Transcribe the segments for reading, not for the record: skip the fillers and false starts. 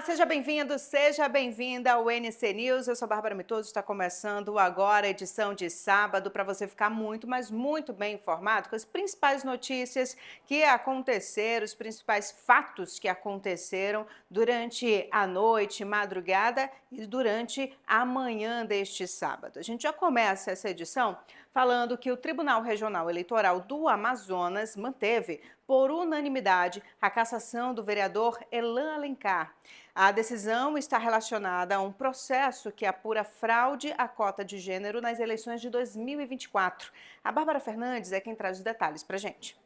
seja bem-vindo, seja bem-vinda ao NC News. Eu sou Bárbara Mitoso, está começando agora a edição de sábado para você ficar muito, mas muito bem informado com as principais notícias que aconteceram, os principais fatos que aconteceram durante a noite, madrugada e durante a manhã deste sábado. A gente já começa essa edição falando que o Tribunal Regional Eleitoral do Amazonas manteve, por unanimidade, a cassação do vereador Elan Alencar. A decisão está relacionada a um processo que apura fraude à cota de gênero nas eleições de 2024. A Bárbara Fernandes é quem traz os detalhes para a gente.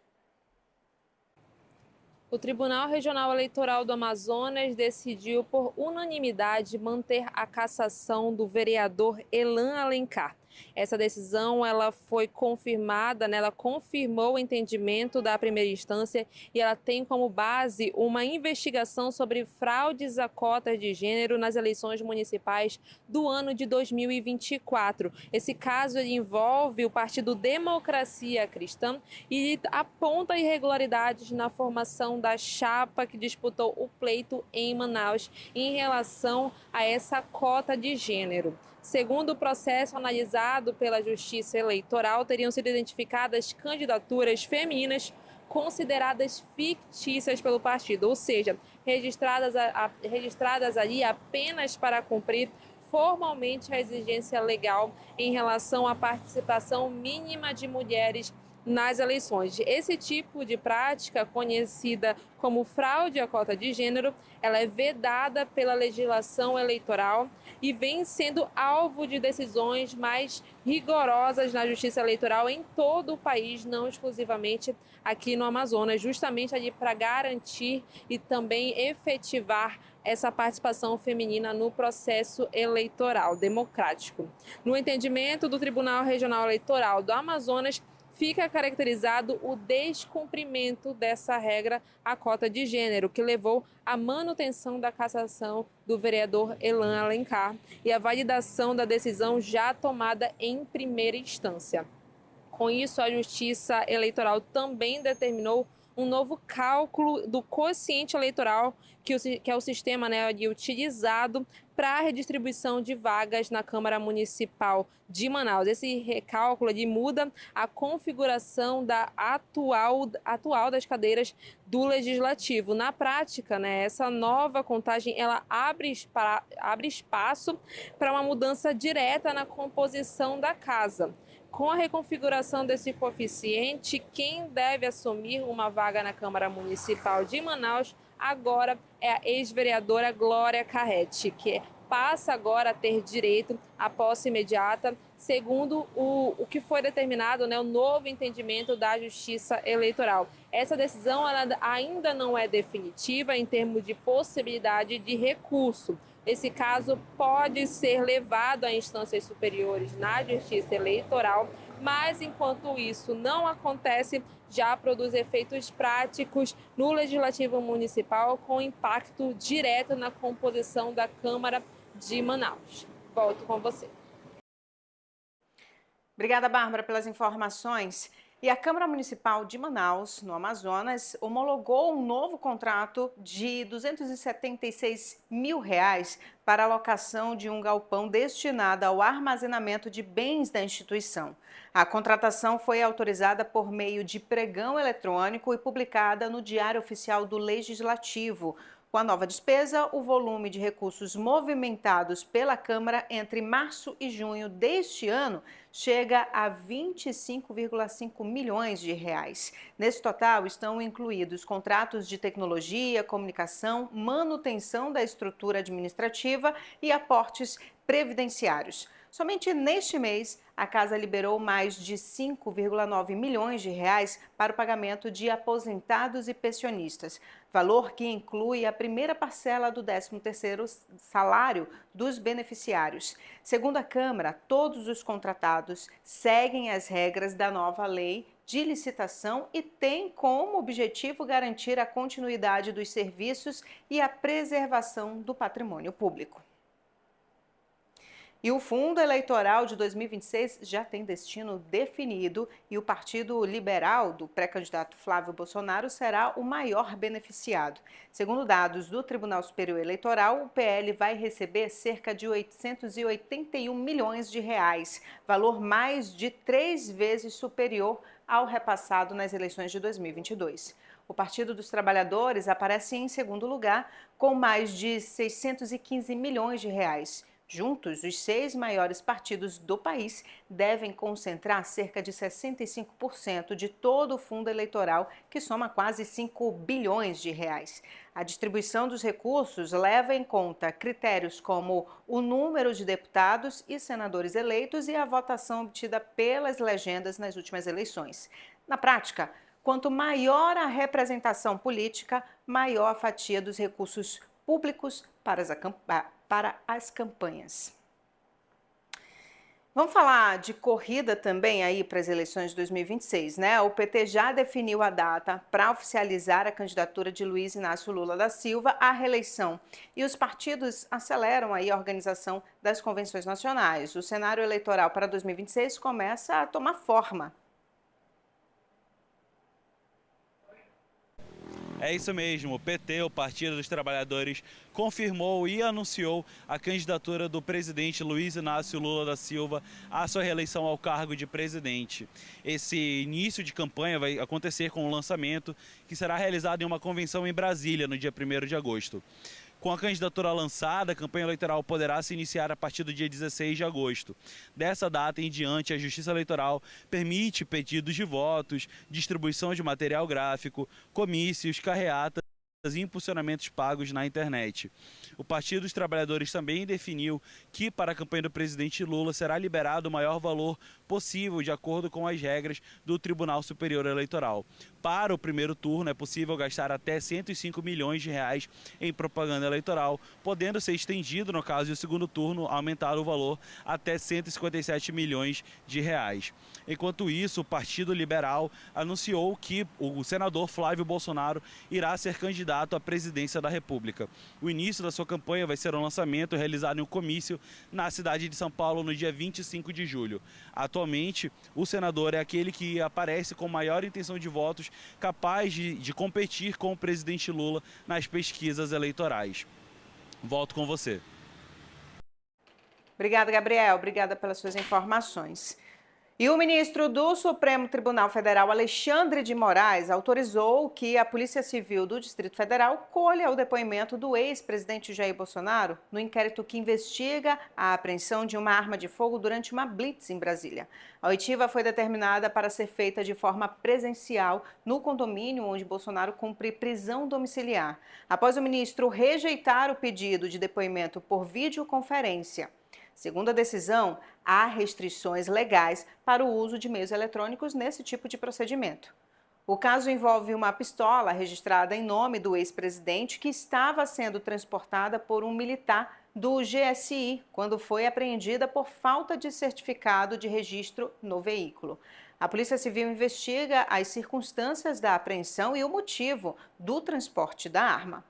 O Tribunal Regional Eleitoral do Amazonas decidiu por unanimidade manter a cassação do vereador Elan Alencar. Essa decisão ela foi confirmada, ela confirmou o entendimento da primeira instância e ela tem como base uma investigação sobre fraudes a cotas de gênero nas eleições municipais do ano de 2024. Esse caso envolve o Partido Democracia Cristã e aponta irregularidades na formação da chapa que disputou o pleito em Manaus em relação a essa cota de gênero. Segundo o processo analisado pela Justiça Eleitoral, teriam sido identificadas candidaturas femininas consideradas fictícias pelo partido, ou seja, registradas ali apenas para cumprir formalmente a exigência legal em relação à participação mínima de mulheres nas eleições. Esse tipo de prática, conhecida como fraude à cota de gênero, ela é vedada pela legislação eleitoral e vem sendo alvo de decisões mais rigorosas na Justiça Eleitoral em todo o país, não exclusivamente aqui no Amazonas, justamente ali para garantir e também efetivar essa participação feminina no processo eleitoral democrático. No entendimento do Tribunal Regional Eleitoral do Amazonas, fica caracterizado o descumprimento dessa regra à cota de gênero, que levou à manutenção da cassação do vereador Elan Alencar e a validação da decisão já tomada em primeira instância. Com isso, a Justiça Eleitoral também determinou um novo cálculo do quociente eleitoral, que é o sistema utilizado para a redistribuição de vagas na Câmara Municipal de Manaus. Esse recálculo muda a configuração da atual das cadeiras do Legislativo. Na prática, essa nova contagem ela abre espaço para uma mudança direta na composição da casa. Com a reconfiguração desse coeficiente, quem deve assumir uma vaga na Câmara Municipal de Manaus agora é a ex-vereadora Glória Carrete, que passa agora a ter direito à posse imediata, segundo o que foi determinado, o novo entendimento da Justiça Eleitoral. Essa decisão ela ainda não é definitiva em termos de possibilidade de recurso. Esse caso pode ser levado a instâncias superiores na Justiça Eleitoral, mas enquanto isso não acontece, já produz efeitos práticos no Legislativo Municipal com impacto direto na composição da Câmara de Manaus. Volto com você. Obrigada, Bárbara, pelas informações. E a Câmara Municipal de Manaus, no Amazonas, homologou um novo contrato de R$ 276 mil para a locação de um galpão destinado ao armazenamento de bens da instituição. A contratação foi autorizada por meio de pregão eletrônico e publicada no Diário Oficial do Legislativo. Com a nova despesa, o volume de recursos movimentados pela Câmara entre março e junho deste ano chega a R$ 25,5 milhões. Nesse total estão incluídos contratos de tecnologia, comunicação, manutenção da estrutura administrativa e aportes previdenciários. Somente neste mês, a Casa liberou mais de R$ 5,9 milhões para o pagamento de aposentados e pensionistas, valor que inclui a primeira parcela do 13º salário dos beneficiários. Segundo a Câmara, todos os contratados seguem as regras da nova lei de licitação e têm como objetivo garantir a continuidade dos serviços e a preservação do patrimônio público. E o fundo eleitoral de 2026 já tem destino definido e o Partido Liberal do pré-candidato Flávio Bolsonaro será o maior beneficiado. Segundo dados do Tribunal Superior Eleitoral, o PL vai receber cerca de 881 milhões de reais, valor mais de 3 vezes superior ao repassado nas eleições de 2022. O Partido dos Trabalhadores aparece em segundo lugar, com mais de 615 milhões de reais. Juntos, os 6 maiores partidos do país devem concentrar cerca de 65% de todo o fundo eleitoral, que soma quase 5 bilhões de reais. A distribuição dos recursos leva em conta critérios como o número de deputados e senadores eleitos e a votação obtida pelas legendas nas últimas eleições. Na prática, quanto maior a representação política, maior a fatia dos recursos públicos para as campanhas. Vamos falar de corrida também aí para as eleições de 2026, né? O PT já definiu a data para oficializar a candidatura de Luiz Inácio Lula da Silva à reeleição. E os partidos aceleram aí a organização das convenções nacionais. O cenário eleitoral para 2026 começa a tomar forma. É isso mesmo, o PT, o Partido dos Trabalhadores, confirmou e anunciou a candidatura do presidente Luiz Inácio Lula da Silva à sua reeleição ao cargo de presidente. Esse início de campanha vai acontecer com o lançamento, que será realizado em uma convenção em Brasília, no dia 1º de agosto. Com a candidatura lançada, a campanha eleitoral poderá se iniciar a partir do dia 16 de agosto. Dessa data em diante, a Justiça Eleitoral permite pedidos de votos, distribuição de material gráfico, comícios, carreatas e impulsionamentos pagos na internet. O Partido dos Trabalhadores também definiu que para a campanha do presidente Lula será liberado o maior valor possível de acordo com as regras do Tribunal Superior Eleitoral. Para o primeiro turno é possível gastar até 105 milhões de reais em propaganda eleitoral, podendo ser estendido, no caso do segundo turno, aumentar o valor até 157 milhões de reais. Enquanto isso, o Partido Liberal anunciou que o senador Flávio Bolsonaro irá ser candidato à presidência da República. O início da sua campanha vai ser um lançamento realizado em um comício na cidade de São Paulo no dia 25 de julho. Atualmente, o senador é aquele que aparece com maior intenção de votos, capaz de competir com o presidente Lula nas pesquisas eleitorais. Volto com você. Obrigada, Gabriel. Obrigada pelas suas informações. E o ministro do Supremo Tribunal Federal, Alexandre de Moraes, autorizou que a Polícia Civil do Distrito Federal colha o depoimento do ex-presidente Jair Bolsonaro no inquérito que investiga a apreensão de uma arma de fogo durante uma blitz em Brasília. A oitiva foi determinada para ser feita de forma presencial no condomínio onde Bolsonaro cumpre prisão domiciliar, após o ministro rejeitar o pedido de depoimento por videoconferência. Segundo a decisão, há restrições legais para o uso de meios eletrônicos nesse tipo de procedimento. O caso envolve uma pistola registrada em nome do ex-presidente que estava sendo transportada por um militar do GSI quando foi apreendida por falta de certificado de registro no veículo. A Polícia Civil investiga as circunstâncias da apreensão e o motivo do transporte da arma.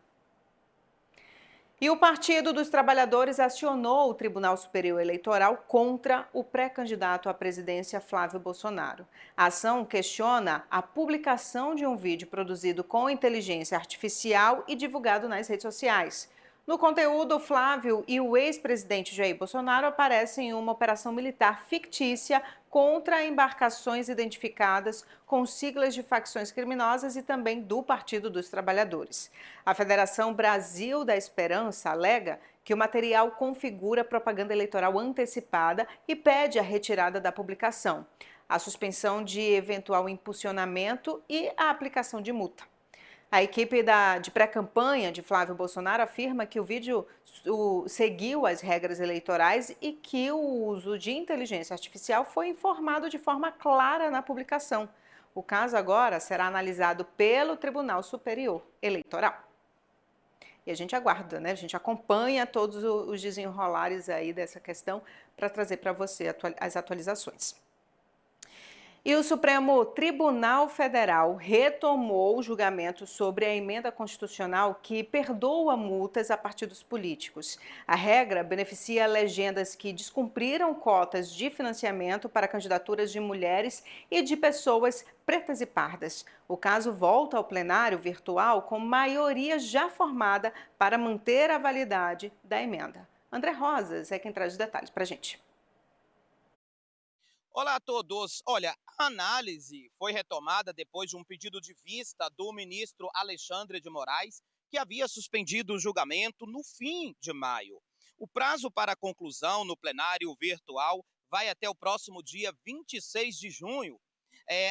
E o Partido dos Trabalhadores acionou o Tribunal Superior Eleitoral contra o pré-candidato à presidência Flávio Bolsonaro. A ação questiona a publicação de um vídeo produzido com inteligência artificial e divulgado nas redes sociais. No conteúdo, Flávio e o ex-presidente Jair Bolsonaro aparecem em uma operação militar fictícia contra embarcações identificadas com siglas de facções criminosas e também do Partido dos Trabalhadores. A Federação Brasil da Esperança alega que o material configura propaganda eleitoral antecipada e pede a retirada da publicação, a suspensão de eventual impulsionamento e a aplicação de multa. A equipe de pré-campanha de Flávio Bolsonaro afirma que o vídeo seguiu as regras eleitorais e que o uso de inteligência artificial foi informado de forma clara na publicação. O caso agora será analisado pelo Tribunal Superior Eleitoral. E a gente aguarda, né? A gente acompanha todos os desenrolares aí dessa questão para trazer para você as atualizações. E o Supremo Tribunal Federal retomou o julgamento sobre a emenda constitucional que perdoa multas a partidos políticos. A regra beneficia legendas que descumpriram cotas de financiamento para candidaturas de mulheres e de pessoas pretas e pardas. O caso volta ao plenário virtual com maioria já formada para manter a validade da emenda. André Rosas é quem traz os detalhes para a gente. Olá a todos. Olha, a análise foi retomada depois de um pedido de vista do ministro Alexandre de Moraes, que havia suspendido o julgamento no fim de maio. O prazo para a conclusão no plenário virtual vai até o próximo dia 26 de junho.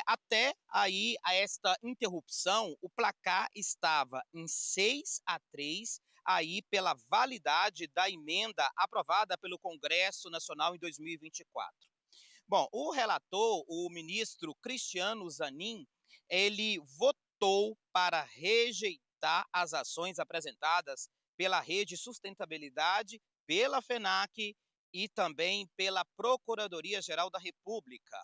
Até aí, a esta interrupção, o placar estava em 6-3, aí pela validade da emenda aprovada pelo Congresso Nacional em 2024. Bom, o relator, o ministro Cristiano Zanin, ele votou para rejeitar as ações apresentadas pela Rede Sustentabilidade, pela FENAC e também pela Procuradoria-Geral da República.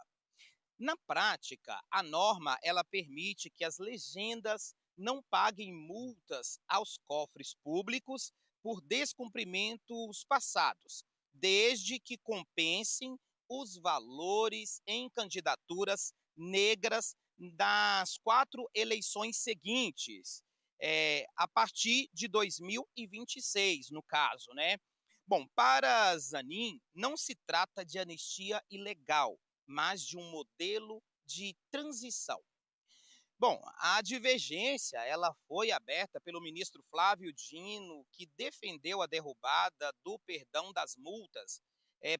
Na prática, a norma ela permite que as legendas não paguem multas aos cofres públicos por descumprimentos passados, desde que compensem os valores em candidaturas negras das 4 eleições seguintes, a partir de 2026, no caso, né? Bom, para Zanin, não se trata de anistia ilegal, mas de um modelo de transição. Bom, a divergência ela foi aberta pelo ministro Flávio Dino, que defendeu a derrubada do perdão das multas.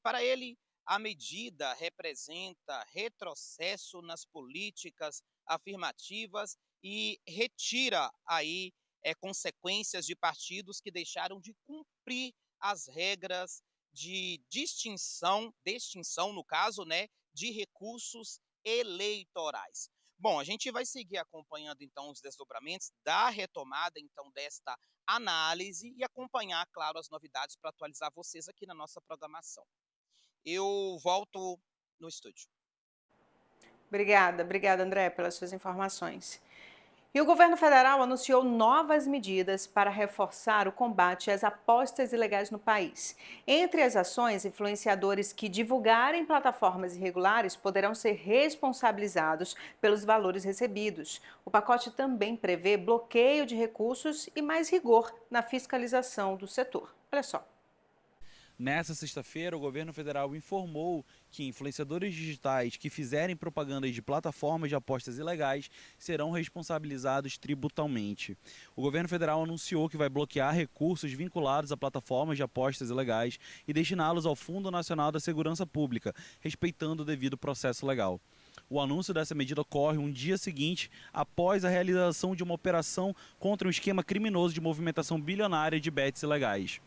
Para ele, a medida representa retrocesso nas políticas afirmativas e retira aí consequências de partidos que deixaram de cumprir as regras de distinção no caso, né, de recursos eleitorais. Bom, a gente vai seguir acompanhando então os desdobramentos da retomada então desta análise e acompanhar, claro, as novidades para atualizar vocês aqui na nossa programação. Eu volto no estúdio. Obrigada, André, pelas suas informações. E o governo federal anunciou novas medidas para reforçar o combate às apostas ilegais no país. Entre as ações, influenciadores que divulgarem plataformas irregulares poderão ser responsabilizados pelos valores recebidos. O pacote também prevê bloqueio de recursos e mais rigor na fiscalização do setor. Olha só. Nessa sexta-feira, o governo federal informou que influenciadores digitais que fizerem propaganda de plataformas de apostas ilegais serão responsabilizados tributalmente. O governo federal anunciou que vai bloquear recursos vinculados a plataformas de apostas ilegais e destiná-los ao Fundo Nacional da Segurança Pública, respeitando o devido processo legal. O anúncio dessa medida ocorre um dia seguinte após a realização de uma operação contra um esquema criminoso de movimentação bilionária de bets ilegais.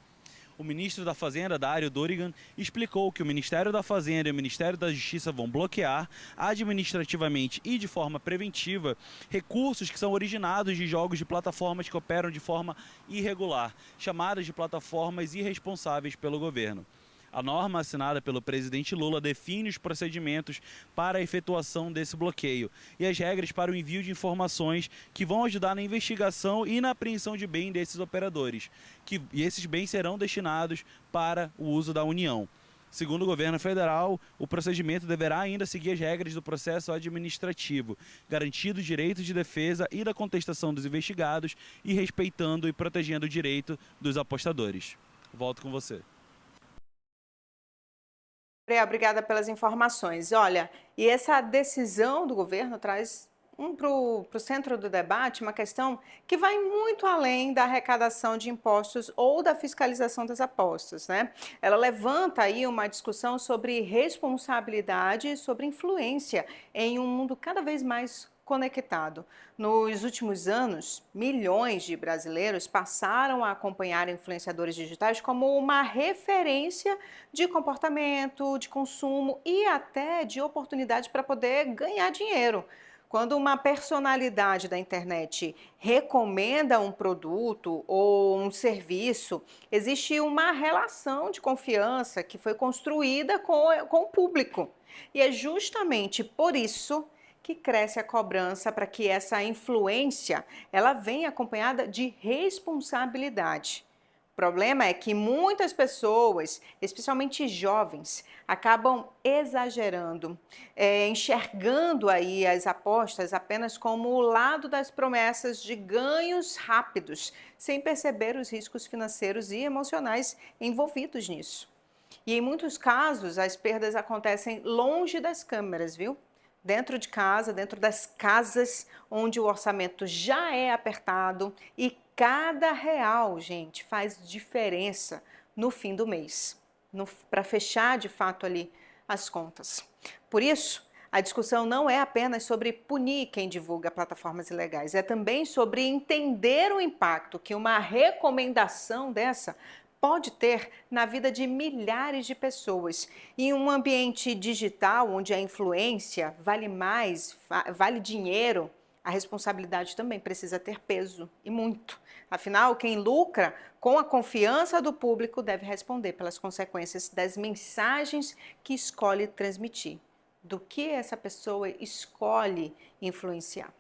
O ministro da Fazenda, Dário Dorigan, explicou que o Ministério da Fazenda e o Ministério da Justiça vão bloquear administrativamente e de forma preventiva recursos que são originados de jogos de plataformas que operam de forma irregular, chamadas de plataformas irresponsáveis pelo governo. A norma assinada pelo presidente Lula define os procedimentos para a efetuação desse bloqueio e as regras para o envio de informações que vão ajudar na investigação e na apreensão de bens desses operadores, e esses bens serão destinados para o uso da União. Segundo o governo federal, o procedimento deverá ainda seguir as regras do processo administrativo, garantindo o direito de defesa e da contestação dos investigados e respeitando e protegendo o direito dos apostadores. Volto com você. Obrigada pelas informações. Olha, e essa decisão do governo traz para o centro do debate uma questão que vai muito além da arrecadação de impostos ou da fiscalização das apostas, né? Ela levanta aí uma discussão sobre responsabilidade e sobre influência em um mundo cada vez mais conectado. Nos últimos anos, milhões de brasileiros passaram a acompanhar influenciadores digitais como uma referência de comportamento, de consumo e até de oportunidade para poder ganhar dinheiro. Quando uma personalidade da internet recomenda um produto ou um serviço, existe uma relação de confiança que foi construída com o público. E é justamente por isso que cresce a cobrança para que essa influência ela venha acompanhada de responsabilidade. O problema é que muitas pessoas, especialmente jovens, acabam exagerando, enxergando aí as apostas apenas como o lado das promessas de ganhos rápidos, sem perceber os riscos financeiros e emocionais envolvidos nisso. E em muitos casos, as perdas acontecem longe das câmeras, viu? Dentro de casa, dentro das casas onde o orçamento já é apertado e cada real, gente, faz diferença no fim do mês, para fechar de fato ali as contas. Por isso, a discussão não é apenas sobre punir quem divulga plataformas ilegais, é também sobre entender o impacto que uma recomendação dessa pode ter na vida de milhares de pessoas. Em um ambiente digital, onde a influência vale mais, vale dinheiro, a responsabilidade também precisa ter peso, e muito. Afinal, quem lucra com a confiança do público deve responder pelas consequências das mensagens que escolhe transmitir, do que essa pessoa escolhe influenciar.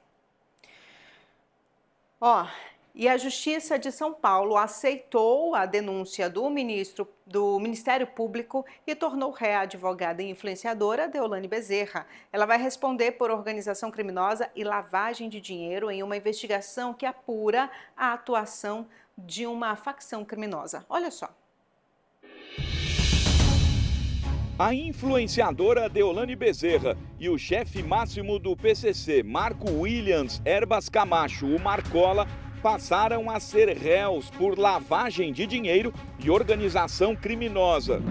E a Justiça de São Paulo aceitou a denúncia do Ministério Público e tornou réa a advogada e influenciadora Deolane Bezerra. Ela vai responder por organização criminosa e lavagem de dinheiro em uma investigação que apura a atuação de uma facção criminosa. Olha só. A influenciadora Deolane Bezerra e o chefe máximo do PCC, Marco Williams Herbas Camacho, o Marcola, passaram a ser réus por lavagem de dinheiro e organização criminosa.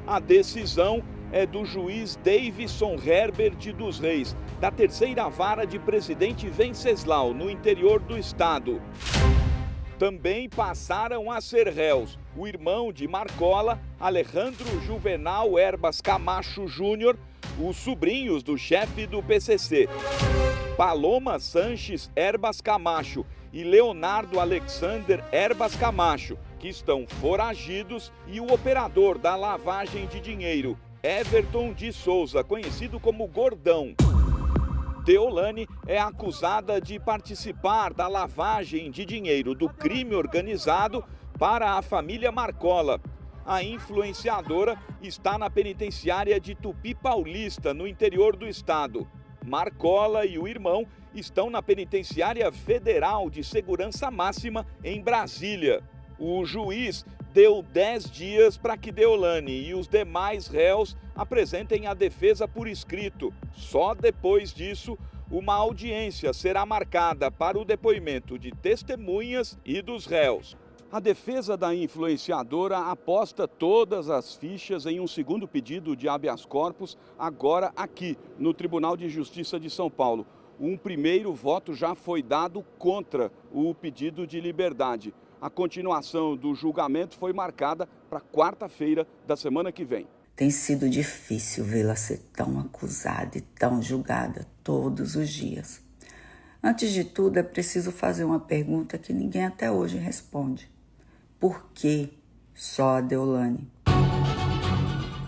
A decisão é do juiz Davidson Herbert dos Reis, da terceira vara de Presidente Venceslau, no interior do estado. Também passaram a ser réus o irmão de Marcola, Alejandro Juvenal Herbas Camacho Júnior, os sobrinhos do chefe do PCC, Paloma Sanches Herbas Camacho e Leonardo Alexander Herbas Camacho, que estão foragidos, e o operador da lavagem de dinheiro, Everton de Souza, conhecido como Gordão. Deolane é acusada de participar da lavagem de dinheiro do crime organizado para a família Marcola. A influenciadora está na penitenciária de Tupi Paulista, no interior do estado. Marcola e o irmão estão na penitenciária federal de segurança máxima em Brasília. O juiz deu 10 dias para que Deolane e os demais réus apresentem a defesa por escrito. Só depois disso, uma audiência será marcada para o depoimento de testemunhas e dos réus. A defesa da influenciadora aposta todas as fichas em um segundo pedido de habeas corpus, agora aqui no Tribunal de Justiça de São Paulo. Um primeiro voto já foi dado contra o pedido de liberdade. A continuação do julgamento foi marcada para quarta-feira da semana que vem. Tem sido difícil vê-la ser tão acusada e tão julgada todos os dias. Antes de tudo, é preciso fazer uma pergunta que ninguém até hoje responde. Por que só a Deolane?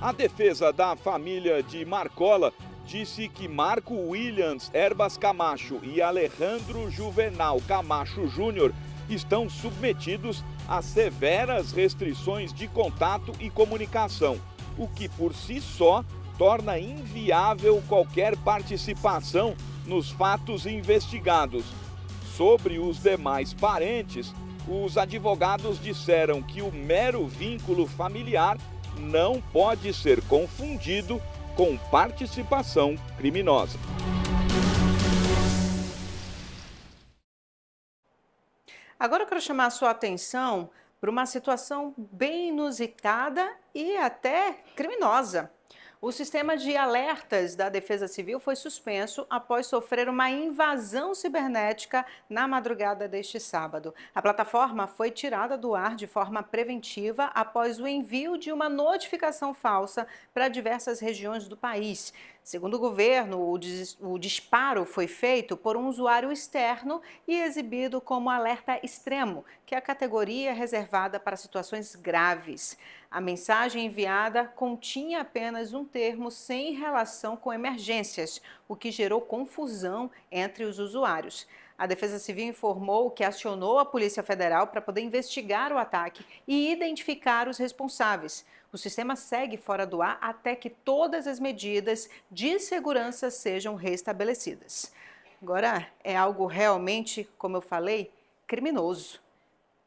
A defesa da família de Marcola disse que Marco Williams Herbas Camacho e Alejandro Juvenal Camacho Júnior estão submetidos a severas restrições de contato e comunicação, o que por si só torna inviável qualquer participação nos fatos investigados. Sobre os demais parentes, os advogados disseram que o mero vínculo familiar não pode ser confundido com participação criminosa. Agora eu quero chamar a sua atenção para uma situação bem inusitada e até criminosa. O sistema de alertas da Defesa Civil foi suspenso após sofrer uma invasão cibernética na madrugada deste sábado. A plataforma foi tirada do ar de forma preventiva após o envio de uma notificação falsa para diversas regiões do país. Segundo o governo, o disparo foi feito por um usuário externo e exibido como alerta extremo, que é a categoria reservada para situações graves. A mensagem enviada continha apenas um termo sem relação com emergências, o que gerou confusão entre os usuários. A Defesa Civil informou que acionou a Polícia Federal para poder investigar o ataque e identificar os responsáveis. O sistema segue fora do ar até que todas as medidas de segurança sejam restabelecidas. Agora, é algo realmente, como eu falei, criminoso.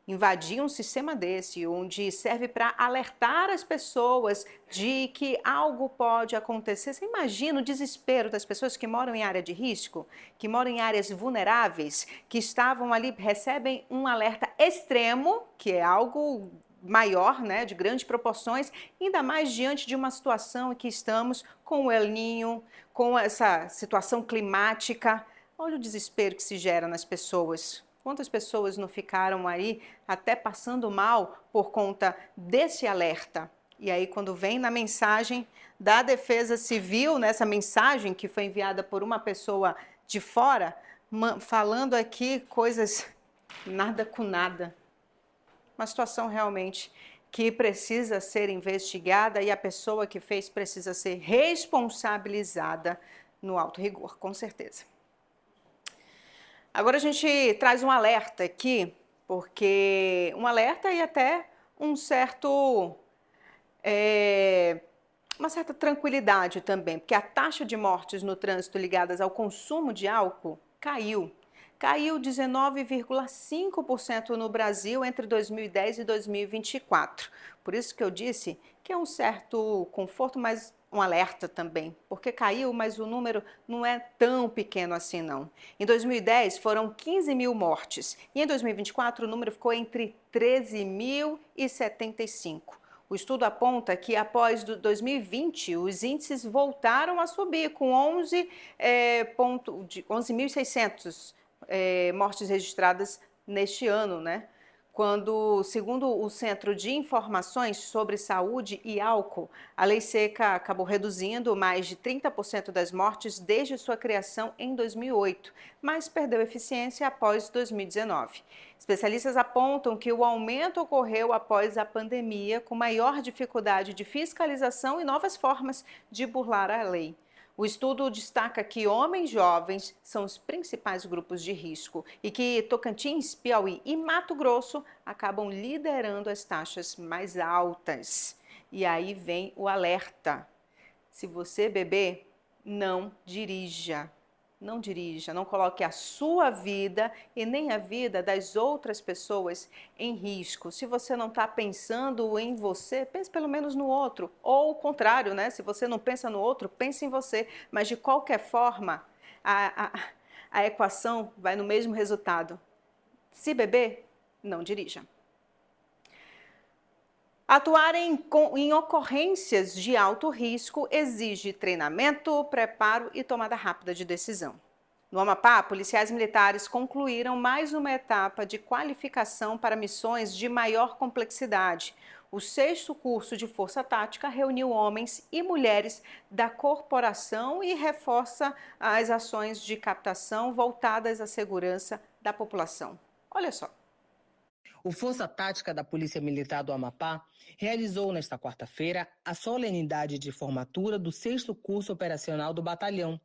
Invadir um sistema desse, onde serve para alertar as pessoas de que algo pode acontecer. Você imagina o desespero das pessoas que moram em área de risco, que moram em áreas vulneráveis, que estavam ali, recebem um alerta extremo, que é algo maior, né, de grandes proporções, ainda mais diante de uma situação em que estamos com o El Niño, com essa situação climática. Olha o desespero que se gera nas pessoas. Quantas pessoas não ficaram aí até passando mal por conta desse alerta? E aí, quando vem na mensagem da Defesa Civil, nessa mensagem que foi enviada por uma pessoa de fora, falando aqui coisas nada com nada. Uma situação realmente que precisa ser investigada e a pessoa que fez precisa ser responsabilizada no alto rigor, com certeza. Agora a gente traz um alerta aqui, porque um alerta e até uma certa tranquilidade também, porque a taxa de mortes no trânsito ligadas ao consumo de álcool caiu 19,5% no Brasil entre 2010 e 2024. Por isso que eu disse que é um certo conforto, mas um alerta também, porque caiu, mas o número não é tão pequeno assim não. Em 2010 foram 15 mil mortes e em 2024 o número ficou entre 13.075. O estudo aponta que após 2020 os índices voltaram a subir com 11.600 mortes registradas neste ano, né? Quando, segundo o Centro de Informações sobre Saúde e Álcool, a lei seca acabou reduzindo mais de 30% das mortes desde sua criação em 2008, mas perdeu eficiência após 2019. Especialistas apontam que o aumento ocorreu após a pandemia, com maior dificuldade de fiscalização e novas formas de burlar a lei. O estudo destaca que homens jovens são os principais grupos de risco e que Tocantins, Piauí e Mato Grosso acabam liderando as taxas mais altas. E aí vem o alerta. Se você beber, não dirija. Não dirija, não coloque a sua vida e nem a vida das outras pessoas em risco. Se você não está pensando em você, pense pelo menos no outro. Ou o contrário, né? Se você não pensa no outro, pense em você. Mas de qualquer forma, a equação vai no mesmo resultado. Se beber, não dirija. Atuar em ocorrências de alto risco exige treinamento, preparo e tomada rápida de decisão. No Amapá, policiais militares concluíram mais uma etapa de qualificação para missões de maior complexidade. O 6º curso de Força Tática reuniu homens e mulheres da corporação e reforça as ações de captação voltadas à segurança da população. Olha só. O Força Tática da Polícia Militar do Amapá realizou nesta quarta-feira a solenidade de formatura do 6º curso operacional do batalhão.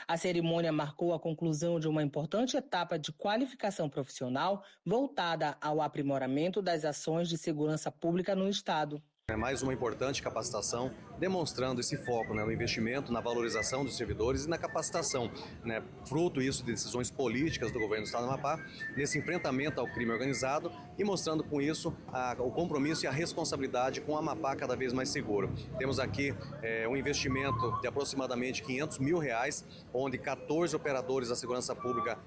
A cerimônia marcou a conclusão de uma importante etapa de qualificação profissional voltada ao aprimoramento das ações de segurança pública no Estado. É mais uma importante capacitação, demonstrando esse foco, no investimento, na valorização dos servidores e na capacitação, fruto isso de decisões políticas do governo do Estado do Amapá, nesse enfrentamento ao crime organizado e mostrando com isso o compromisso e a responsabilidade com o Amapá cada vez mais seguro. Temos aqui um investimento de aproximadamente R$500 mil, onde 14 operadores da segurança pública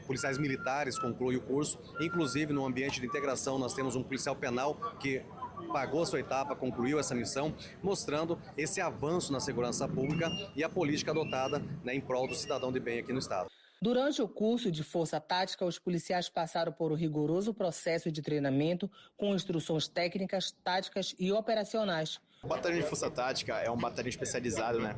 policiais militares concluem o curso, inclusive no ambiente de integração nós temos um policial penal que pagou a sua etapa, concluiu essa missão, mostrando esse avanço na segurança pública e a política adotada em prol do cidadão de bem aqui no Estado. Durante o curso de Força Tática, os policiais passaram por um rigoroso processo de treinamento com instruções técnicas, táticas e operacionais. O batalhão de Força Tática é um batalhão especializado, né?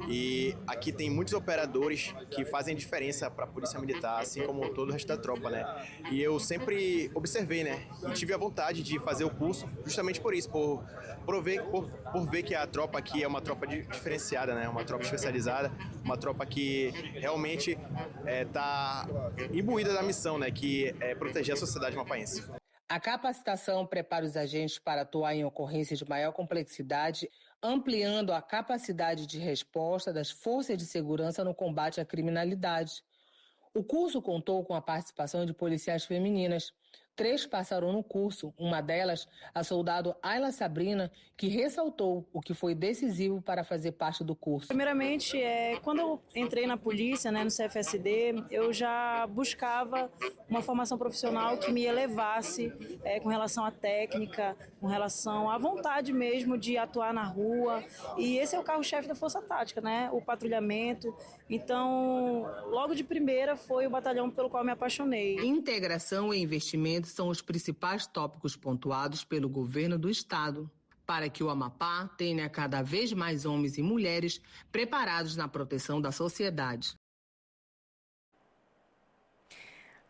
E aqui tem muitos operadores que fazem diferença para a Polícia Militar, assim como todo o resto da tropa, né? E eu sempre observei, né? E tive a vontade de fazer o curso justamente por isso, por ver que a tropa aqui é uma tropa diferenciada, né? Uma tropa especializada, uma tropa que realmente está imbuída da missão, né? Que é proteger a sociedade mapaense. A capacitação prepara os agentes para atuar em ocorrências de maior complexidade, ampliando a capacidade de resposta das forças de segurança no combate à criminalidade. O curso contou com a participação de policiais femininas. 3 passaram no curso, uma delas, a soldado Ayla Sabrina, que ressaltou o que foi decisivo para fazer parte do curso. Primeiramente, quando eu entrei na polícia, no CFSD, eu já buscava uma formação profissional que me elevasse com relação à técnica, com relação à vontade mesmo de atuar na rua. E esse é o carro-chefe da Força Tática, o patrulhamento. Então, logo de primeira foi o batalhão pelo qual me apaixonei. Integração e investimento são os principais tópicos pontuados pelo governo do estado, para que o Amapá tenha cada vez mais homens e mulheres preparados na proteção da sociedade.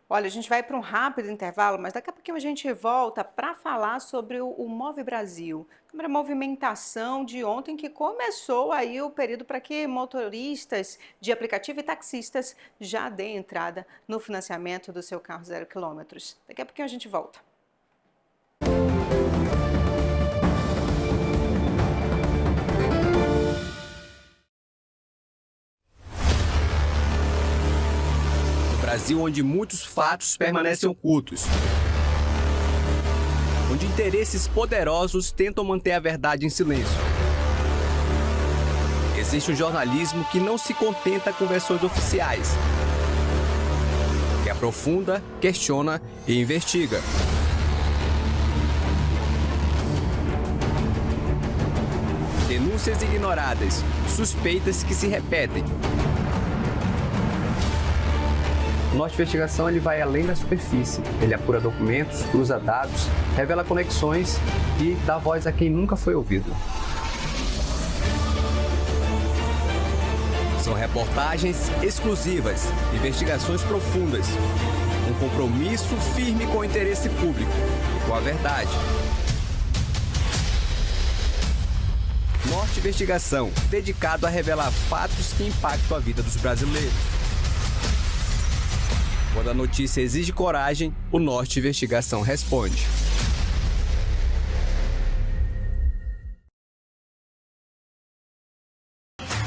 Olha, a gente vai para um rápido intervalo, mas daqui a pouquinho a gente volta para falar sobre o Move Brasil, sobre a movimentação de ontem que começou aí o período para que motoristas de aplicativo e taxistas já deem entrada no financiamento do seu carro 0 km. Daqui a pouquinho a gente volta. Brasil, onde muitos fatos permanecem ocultos, onde interesses poderosos tentam manter a verdade em silêncio. Existe um jornalismo que não se contenta com versões oficiais, que aprofunda, questiona e investiga. Denúncias ignoradas, suspeitas que se repetem. O Norte Investigação ele vai além da superfície. Ele apura documentos, cruza dados, revela conexões e dá voz a quem nunca foi ouvido. São reportagens exclusivas, investigações profundas, um compromisso firme com o interesse público e com a verdade. Norte Investigação, dedicado a revelar fatos que impactam a vida dos brasileiros. Quando a notícia exige coragem, o Norte Investigação responde.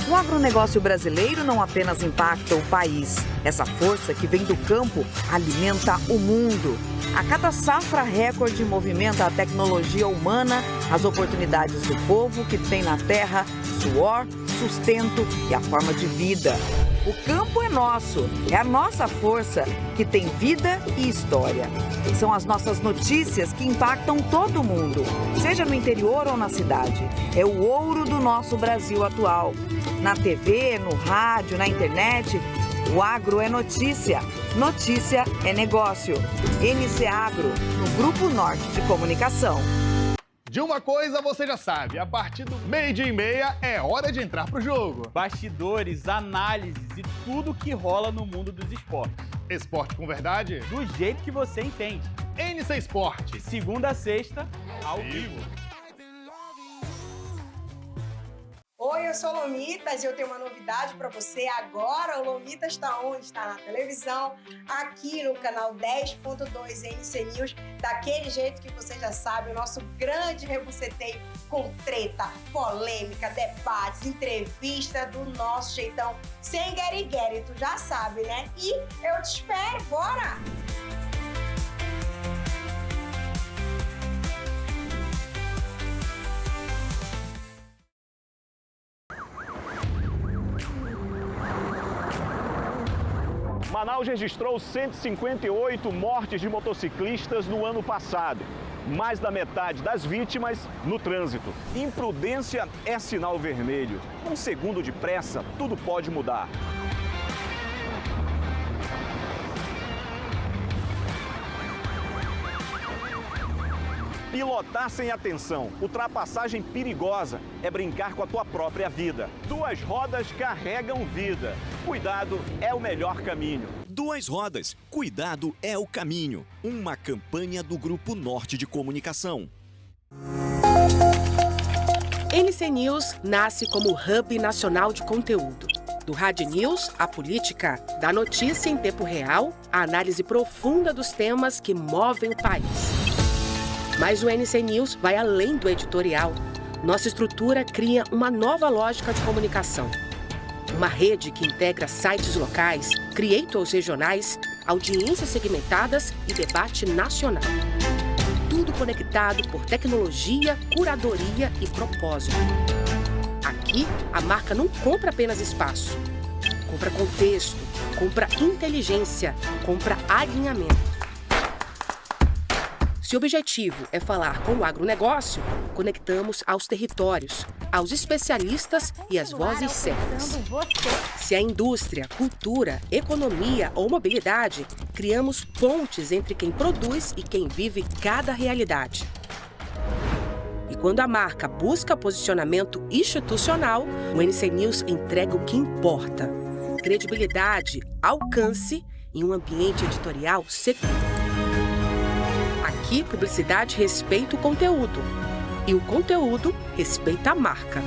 O agronegócio brasileiro não apenas impacta o país. Essa força que vem do campo alimenta o mundo. A cada safra recorde movimenta a tecnologia humana, as oportunidades do povo que tem na terra suor, sustento e a forma de vida. O campo é nosso, é a nossa força, que tem vida e história. São as nossas notícias que impactam todo mundo, seja no interior ou na cidade. É o ouro do nosso Brasil atual. Na TV, no rádio, na internet, o agro é notícia. Notícia é negócio. NC Agro, no Grupo Norte de Comunicação. De uma coisa você já sabe, a partir do 12:30 é hora de entrar pro jogo. Bastidores, análises e tudo que rola no mundo dos esportes. Esporte com verdade? Do jeito que você entende. NC Esporte. De segunda a sexta, ao vivo. Oi, eu sou Lomitas e eu tenho uma novidade para você. Agora o Lomitas está onde? Está na televisão, aqui no canal 10.2 NC News, daquele jeito que você já sabe, o nosso grande rebuceteio com treta, polêmica, debates, entrevista do nosso jeitão, sem guerigueri, tu já sabe, né? E eu te espero, bora! Manaus registrou 158 mortes de motociclistas no ano passado. Mais da metade das vítimas no trânsito. Imprudência é sinal vermelho. Um segundo de pressa, tudo pode mudar. Pilotar sem atenção, ultrapassagem perigosa, é brincar com a tua própria vida. Duas rodas carregam vida. Cuidado é o melhor caminho. Duas rodas, cuidado é o caminho. Uma campanha do Grupo Norte de Comunicação. NC News nasce como hub nacional de conteúdo. Do Rádio News à política, da notícia em tempo real à análise profunda dos temas que movem o país. Mas o NC News vai além do editorial. Nossa estrutura cria uma nova lógica de comunicação. Uma rede que integra sites locais, creators regionais, audiências segmentadas e debate nacional. Tudo conectado por tecnologia, curadoria e propósito. Aqui, a marca não compra apenas espaço. Compra contexto, compra inteligência, compra alinhamento. Se o objetivo é falar com o agronegócio, conectamos aos territórios, aos especialistas e às vozes certas. Se a indústria, cultura, economia ou mobilidade, criamos pontes entre quem produz e quem vive cada realidade. E quando a marca busca posicionamento institucional, o NC News entrega o que importa: credibilidade, alcance e um ambiente editorial seguro. Aqui, publicidade respeita o conteúdo e o conteúdo respeita a marca.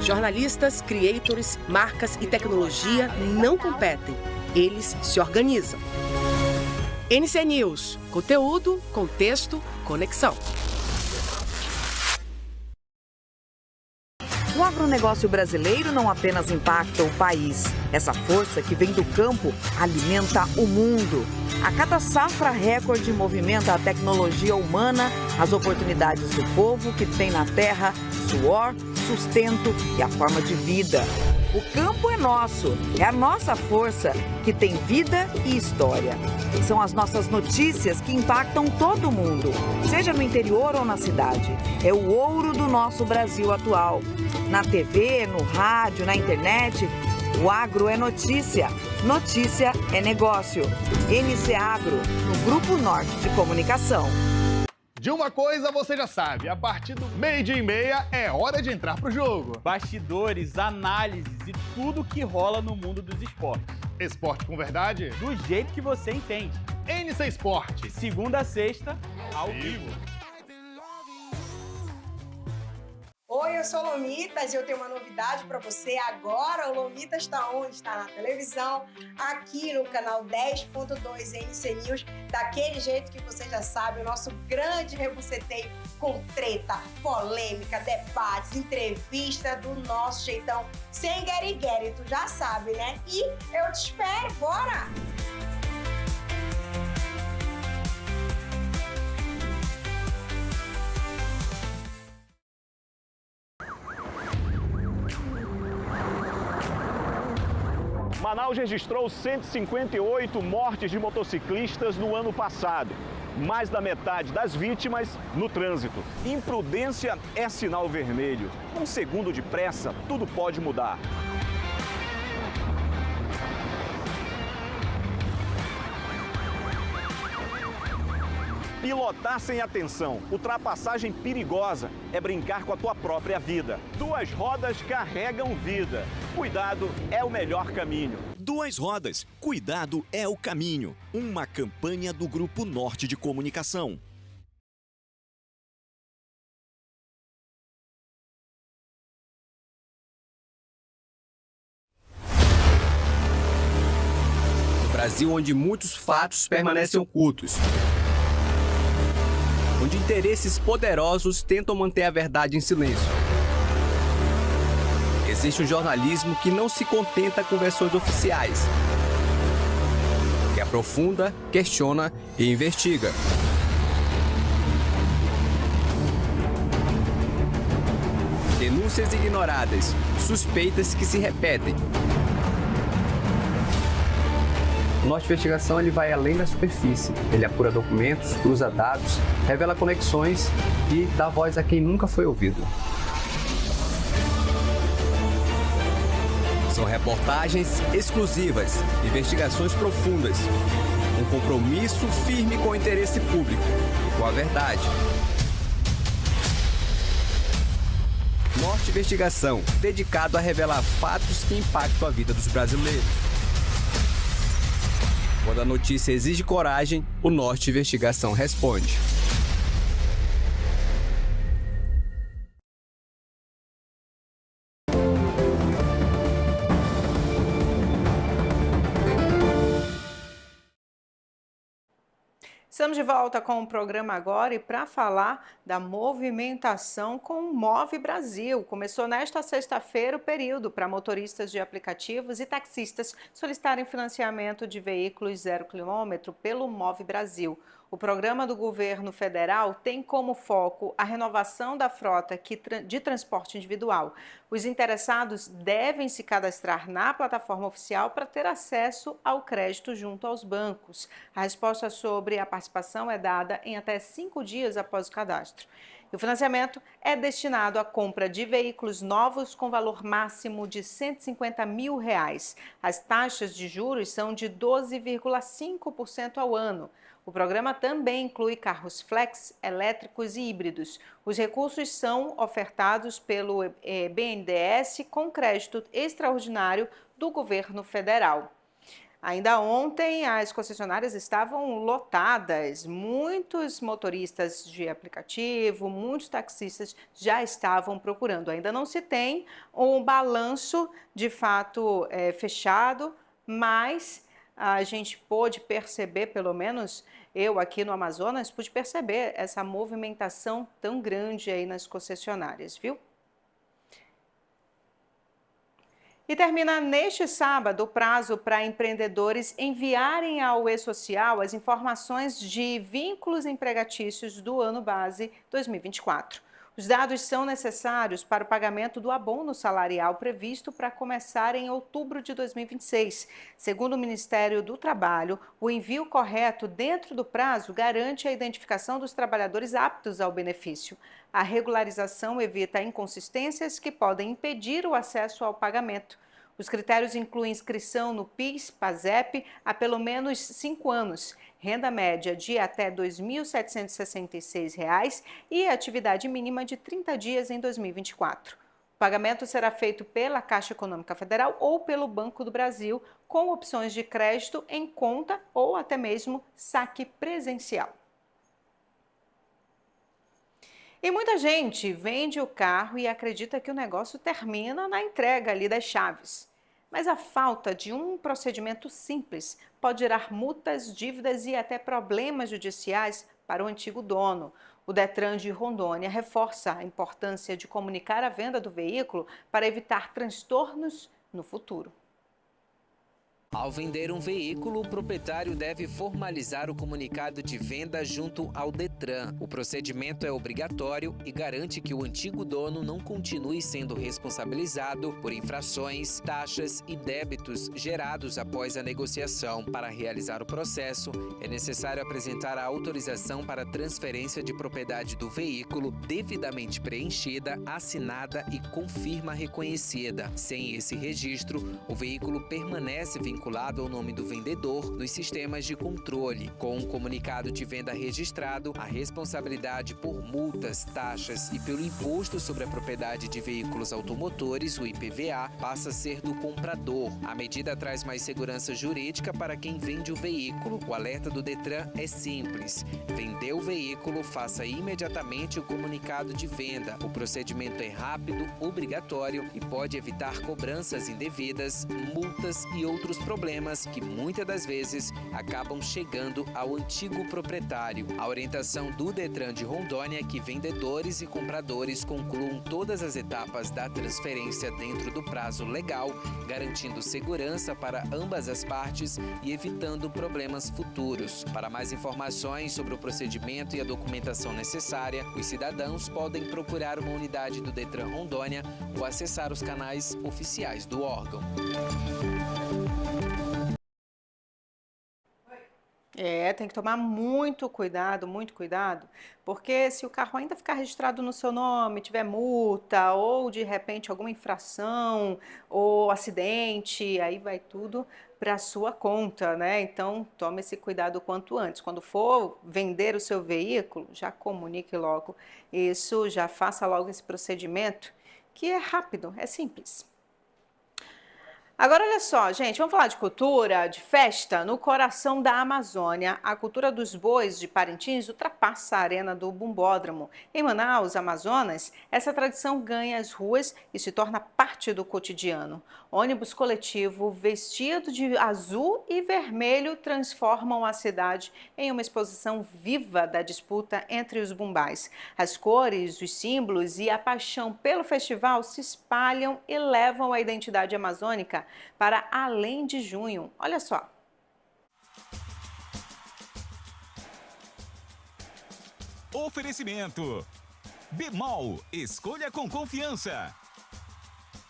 Jornalistas, creators, marcas e tecnologia não competem, eles se organizam. NC News, conteúdo, contexto, conexão. O agronegócio brasileiro não apenas impacta o país. Essa força que vem do campo alimenta o mundo. A cada safra recorde movimenta a tecnologia humana, as oportunidades do povo que tem na terra suor, sustento e a forma de vida. O campo é nosso, é a nossa força que tem vida e história. São as nossas notícias que impactam todo mundo, seja no interior ou na cidade. É o ouro do nosso Brasil atual. Na TV, no rádio, na internet, o agro é notícia. Notícia é negócio. NC Agro, no Grupo Norte de Comunicação. De uma coisa você já sabe, a partir do 12:30 é hora de entrar pro jogo. Bastidores, análises e tudo que rola no mundo dos esportes. Esporte com verdade? Do jeito que você entende. NC Esporte. Segunda a sexta, ao vivo. Oi, eu sou Lomitas e eu tenho uma novidade para você. Agora o Lomitas está onde? Está na televisão, aqui no canal 10.2 NC News, daquele jeito que você já sabe, o nosso grande rebuceteio com treta, polêmica, debates, entrevista do nosso jeitão, sem guerigueri, tu já sabe, né? E eu te espero, bora! Manaus registrou 158 mortes de motociclistas no ano passado. Mais da metade das vítimas no trânsito. Imprudência é sinal vermelho. Um segundo de pressa, tudo pode mudar. Pilotar sem atenção, ultrapassagem perigosa, é brincar com a tua própria vida. Duas rodas carregam vida. Cuidado é o melhor caminho. Duas rodas, cuidado é o caminho. Uma campanha do Grupo Norte de Comunicação. No Brasil, onde muitos fatos permanecem ocultos. Onde interesses poderosos tentam manter a verdade em silêncio. Existe um jornalismo que não se contenta com versões oficiais, que aprofunda, questiona e investiga. Denúncias ignoradas, suspeitas que se repetem. O Norte de Investigação ele vai além da superfície. Ele apura documentos, cruza dados, revela conexões e dá voz a quem nunca foi ouvido. São reportagens exclusivas, investigações profundas, um compromisso firme com o interesse público e com a verdade. Norte Investigação, dedicado a revelar fatos que impactam a vida dos brasileiros. Quando a notícia exige coragem, o Norte Investigação responde. Estamos de volta com o programa agora e para falar da movimentação com o Move Brasil. Começou nesta sexta-feira o período para motoristas de aplicativos e taxistas solicitarem financiamento de veículos 0 km pelo Move Brasil. O programa do governo federal tem como foco a renovação da frota de transporte individual. Os interessados devem se cadastrar na plataforma oficial para ter acesso ao crédito junto aos bancos. A resposta sobre a participação é dada em até 5 dias após o cadastro. O financiamento é destinado à compra de veículos novos com valor máximo de R$ 150 mil. As taxas de juros são de 12,5% ao ano. O programa também inclui carros flex, elétricos e híbridos. Os recursos são ofertados pelo BNDES com crédito extraordinário do governo federal. Ainda ontem, as concessionárias estavam lotadas. Muitos motoristas de aplicativo, muitos taxistas já estavam procurando. Ainda não se tem um balanço de fato fechado, mas a gente pôde perceber, pelo menos eu aqui no Amazonas, pude perceber essa movimentação tão grande aí nas concessionárias, viu? E termina neste sábado o prazo para empreendedores enviarem ao E-Social as informações de vínculos empregatícios do ano base 2024. Os dados são necessários para o pagamento do abono salarial previsto para começar em outubro de 2026. Segundo o Ministério do Trabalho, o envio correto dentro do prazo garante a identificação dos trabalhadores aptos ao benefício. A regularização evita inconsistências que podem impedir o acesso ao pagamento. Os critérios incluem inscrição no PIS, PASEP há pelo menos 5 anos, renda média de até R$ 2.766 e atividade mínima de 30 dias em 2024. O pagamento será feito pela Caixa Econômica Federal ou pelo Banco do Brasil, com opções de crédito em conta ou até mesmo saque presencial. E muita gente vende o carro e acredita que o negócio termina na entrega ali das chaves. Mas a falta de um procedimento simples pode gerar multas, dívidas e até problemas judiciais para o antigo dono. O Detran de Rondônia reforça a importância de comunicar a venda do veículo para evitar transtornos no futuro. Ao vender um veículo, o proprietário deve formalizar o comunicado de venda junto ao Detran. O procedimento é obrigatório e garante que o antigo dono não continue sendo responsabilizado por infrações, taxas e débitos gerados após a negociação. Para realizar o processo, é necessário apresentar a autorização para transferência de propriedade do veículo devidamente preenchida, assinada e com firma reconhecida. Sem esse registro, o veículo permanece vinculado ao nome do vendedor nos sistemas de controle. Com um comunicado de venda registrado, a responsabilidade por multas, taxas e pelo imposto sobre a propriedade de veículos automotores, o IPVA, passa a ser do comprador. A medida traz mais segurança jurídica para quem vende o veículo. O alerta do Detran é simples. Vendeu o veículo, faça imediatamente o comunicado de venda. O procedimento é rápido, obrigatório e pode evitar cobranças indevidas, multas e outros problemas que muitas das vezes acabam chegando ao antigo proprietário. A orientação do Detran de Rondônia é que vendedores e compradores concluam todas as etapas da transferência dentro do prazo legal, garantindo segurança para ambas as partes e evitando problemas futuros. Para mais informações sobre o procedimento e a documentação necessária, os cidadãos podem procurar uma unidade do Detran Rondônia ou acessar os canais oficiais do órgão. Tem que tomar muito cuidado, porque se o carro ainda ficar registrado no seu nome, tiver multa ou de repente alguma infração ou acidente, aí vai tudo para sua conta, né? Então, tome esse cuidado o quanto antes. Quando for vender o seu veículo, já comunique logo isso, já faça logo esse procedimento, que é rápido, é simples. Agora, olha só, gente, vamos falar de cultura, de festa. No coração da Amazônia, a cultura dos bois de Parintins ultrapassa a arena do Bumbódromo. Em Manaus, Amazonas, essa tradição ganha as ruas e se torna parte do cotidiano. Ônibus coletivo vestido de azul e vermelho transformam a cidade em uma exposição viva da disputa entre os bumbais. As cores, os símbolos e a paixão pelo festival se espalham e levam a identidade amazônica para além de junho. Olha só. Oferecimento. Bemol, escolha com confiança.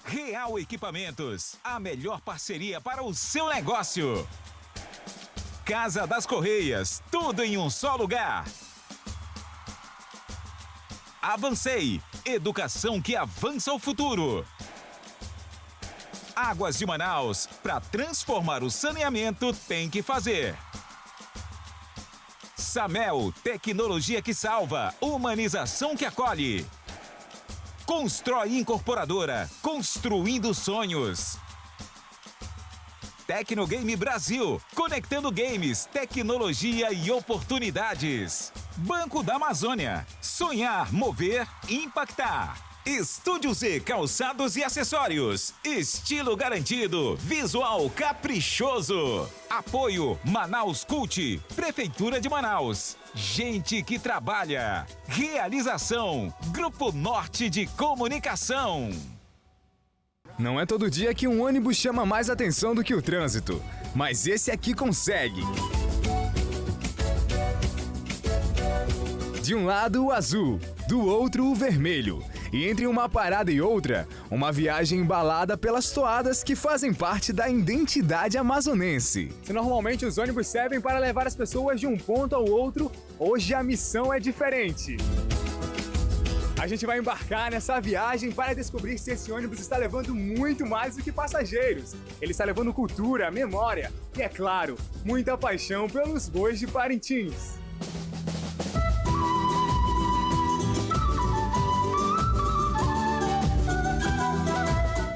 Real Equipamentos, a melhor parceria para o seu negócio. Casa das Correias, tudo em um só lugar. Avancei, educação que avança o futuro. Águas de Manaus, para transformar o saneamento tem que fazer. Samel, tecnologia que salva, humanização que acolhe. Constrói Incorporadora, construindo sonhos. Tecnogame Brasil, conectando games, tecnologia e oportunidades. Banco da Amazônia, sonhar, mover, impactar. Estúdio Z Calçados e Acessórios. Estilo garantido. Visual caprichoso. Apoio Manaus Cult. Prefeitura de Manaus. Gente que trabalha. Realização. Grupo Norte de Comunicação. Não é todo dia que um ônibus chama mais atenção do que o trânsito. Mas esse aqui consegue. De um lado o azul, do outro o vermelho. E entre uma parada e outra, uma viagem embalada pelas toadas que fazem parte da identidade amazonense. Se normalmente os ônibus servem para levar as pessoas de um ponto ao outro, hoje a missão é diferente. A gente vai embarcar nessa viagem para descobrir se esse ônibus está levando muito mais do que passageiros. Ele está levando cultura, memória e, é claro, muita paixão pelos bois de Parintins.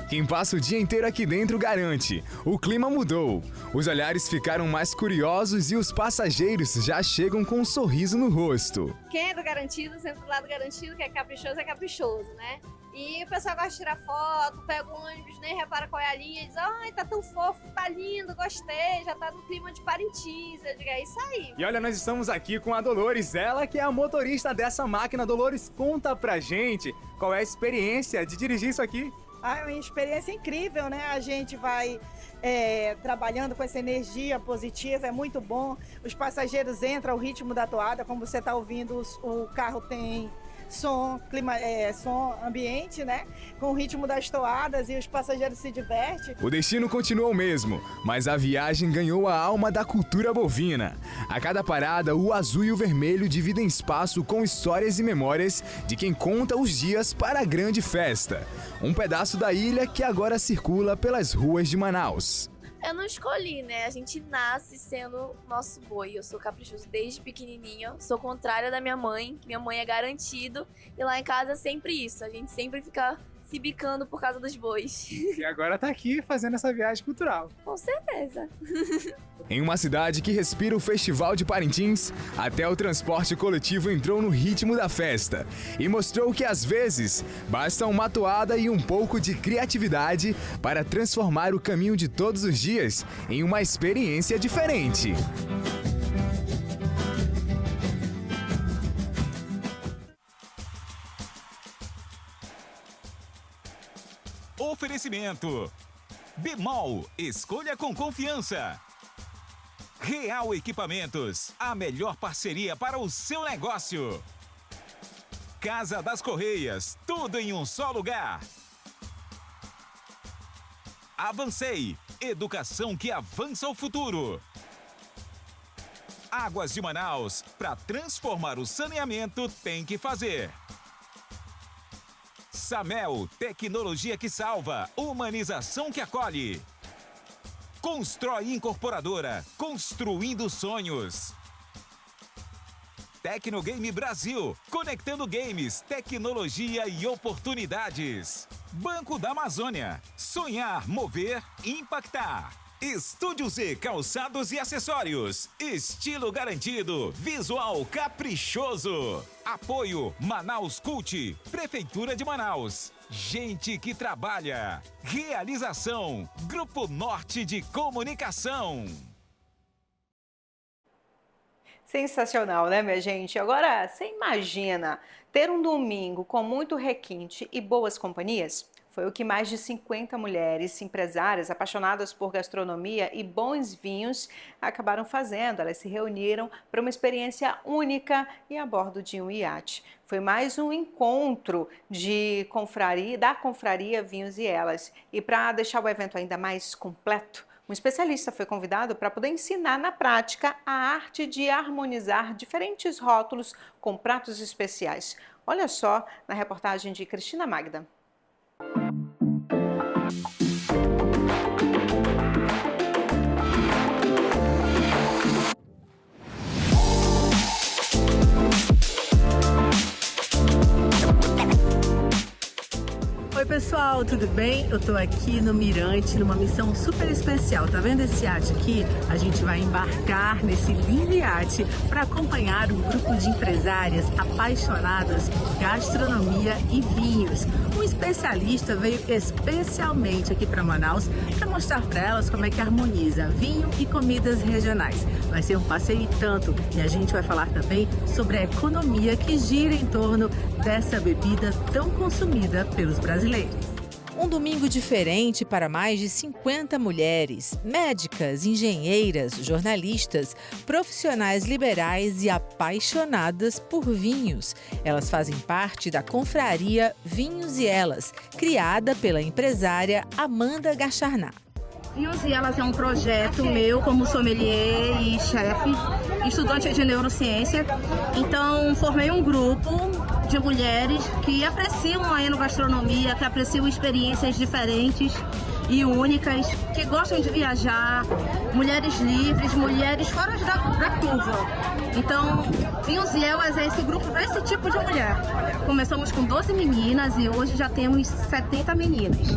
Quem passa o dia inteiro aqui dentro garante, o clima mudou, os olhares ficaram mais curiosos e os passageiros já chegam com um sorriso no rosto. Quem é do garantido, sempre do lado garantido, que é caprichoso, né? E o pessoal gosta de tirar foto, pega o ônibus, nem repara qual é a linha, e diz, ai, tá tão fofo, tá lindo, gostei, já tá no clima de Parintins, eu digo, é isso aí. E olha, nós estamos aqui com a Dolores, ela que é a motorista dessa máquina. Dolores, conta pra gente qual é a experiência de dirigir isso aqui. É uma experiência incrível, né? A gente vai trabalhando com essa energia positiva, é muito bom. Os passageiros entram ao ritmo da toada, como você está ouvindo, o carro tem som, som ambiente, né? Com o ritmo das toadas e os passageiros se divertem. O destino continua o mesmo, mas a viagem ganhou a alma da cultura bovina. A cada parada, o azul e o vermelho dividem espaço com histórias e memórias de quem conta os dias para a grande festa. Um pedaço da ilha que agora circula pelas ruas de Manaus. Eu não escolhi, né? A gente nasce sendo nosso boi. Eu sou caprichoso desde pequenininho. Sou contrária da minha mãe, que minha mãe é garantido. E lá em casa é sempre isso. A gente sempre fica se bicando por causa dos bois. E agora tá aqui fazendo essa viagem cultural. Com certeza. Em uma cidade que respira o Festival de Parintins, até o transporte coletivo entrou no ritmo da festa e mostrou que às vezes basta uma toada e um pouco de criatividade para transformar o caminho de todos os dias em uma experiência diferente. Oferecimento. Bemol, escolha com confiança. Real Equipamentos, a melhor parceria para o seu negócio. Casa das Correias, tudo em um só lugar. Avancei, educação que avança o futuro. Águas de Manaus, para transformar o saneamento tem que fazer. Samel, tecnologia que salva, humanização que acolhe. Constrói Incorporadora, construindo sonhos. Tecnogame Brasil, conectando games, tecnologia e oportunidades. Banco da Amazônia, sonhar, mover, impactar. Estúdio Z Calçados e Acessórios, estilo garantido, visual caprichoso. Apoio Manaus Cult, Prefeitura de Manaus. Gente que trabalha. Realização Grupo Norte de Comunicação. Sensacional, né, minha gente? Agora, você imagina ter um domingo com muito requinte e boas companhias? Foi o que mais de 50 mulheres empresárias apaixonadas por gastronomia e bons vinhos acabaram fazendo. Elas se reuniram para uma experiência única e a bordo de um iate. Foi mais um encontro da confraria Vinhos e Elas. E para deixar o evento ainda mais completo, um especialista foi convidado para poder ensinar na prática a arte de harmonizar diferentes rótulos com pratos especiais. Olha só na reportagem de Cristina Magda. Oi pessoal, tudo bem? Eu tô aqui no Mirante numa missão super especial. Tá vendo esse iate aqui? A gente vai embarcar nesse lindo iate para acompanhar um grupo de empresárias apaixonadas por gastronomia e vinhos. Um especialista veio especialmente aqui para Manaus para mostrar para elas como é que harmoniza vinho e comidas regionais. Vai ser um passeio e tanto, e a gente vai falar também sobre a economia que gira em torno dessa bebida tão consumida pelos brasileiros. Um domingo diferente para mais de 50 mulheres, médicas, engenheiras, jornalistas, profissionais liberais e apaixonadas por vinhos. Elas fazem parte da confraria Vinhos e Elas, criada pela empresária Amanda Gacharnat. Vinhos e Elas é um projeto meu como sommelier e chefe, estudante de neurociência. Então, formei um grupo de mulheres que apreciam a enogastronomia, que apreciam experiências diferentes e únicas, que gostam de viajar, mulheres livres, mulheres fora da curva. Então, Vinhos e Elas é esse grupo para esse tipo de mulher. Começamos com 12 meninas e hoje já temos 70 meninas.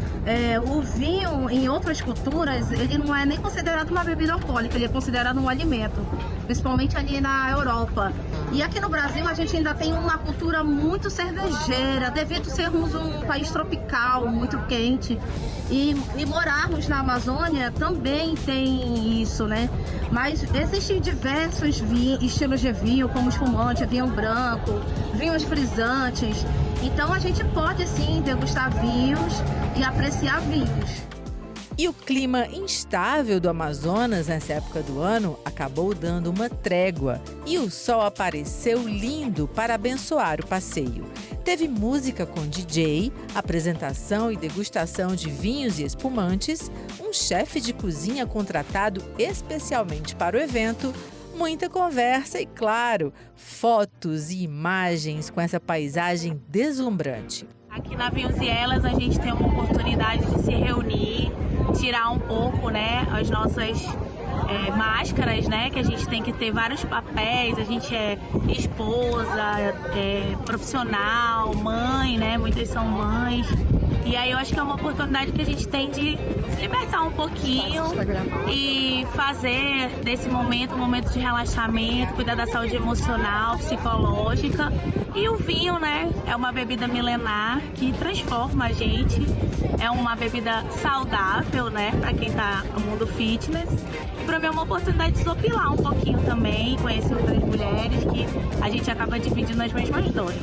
O vinho, em outras culturas, ele não é nem considerado uma bebida alcoólica, ele é considerado um alimento, principalmente ali na Europa. E aqui no Brasil a gente ainda tem uma cultura muito cervejeira, devido sermos um país tropical, muito quente. E morarmos na Amazônia também tem isso, né? Mas existem diversos estilos de vinho, como espumante, vinho branco, vinhos frisantes. Então a gente pode sim degustar vinhos e apreciar vinhos. E o clima instável do Amazonas nessa época do ano acabou dando uma trégua e o sol apareceu lindo para abençoar o passeio. Teve música com DJ, apresentação e degustação de vinhos e espumantes, um chefe de cozinha contratado especialmente para o evento, muita conversa e, claro, fotos e imagens com essa paisagem deslumbrante. Aqui na Vinhos e Elas a gente tem uma oportunidade de se reunir, tirar um pouco, né, as nossas máscaras, né, que a gente tem que ter vários papéis, a gente é esposa, profissional, mãe, né, muitas são mães. E aí eu acho que é uma oportunidade que a gente tem de se libertar um pouquinho e fazer desse momento um momento de relaxamento, cuidar da saúde emocional, psicológica. E o vinho, né, é uma bebida milenar que transforma a gente. É uma bebida saudável, né, para quem tá no mundo fitness. E para mim é uma oportunidade de desopilar um pouquinho também, conhecer outras mulheres que a gente acaba dividindo as mesmas dores.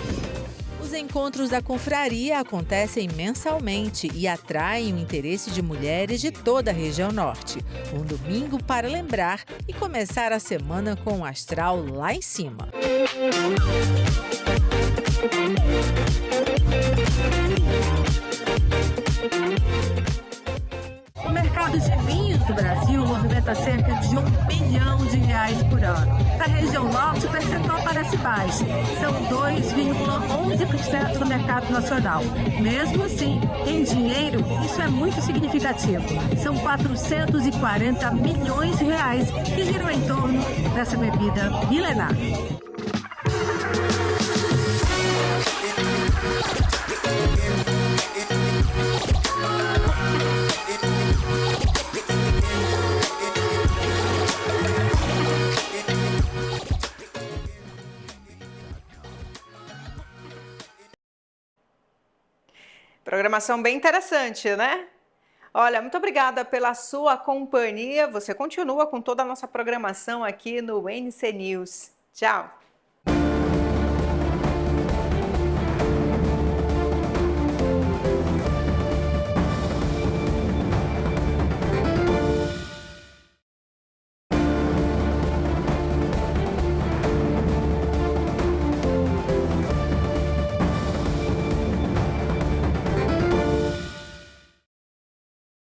Os encontros da confraria acontecem mensalmente e atraem o interesse de mulheres de toda a região norte. Um domingo para lembrar e começar a semana com o astral lá em cima. O mercado de vinhos do Brasil movimenta movimenta cerca de R$1 bilhão por ano. Na região norte, o percentual parece baixo, são 2,11% do mercado nacional. Mesmo assim, em dinheiro, isso é muito significativo. São 440 milhões de reais que giram em torno dessa bebida milenar. Programação bem interessante, né? Olha, muito obrigada pela sua companhia. Você continua com toda a nossa programação aqui no NC News. Tchau!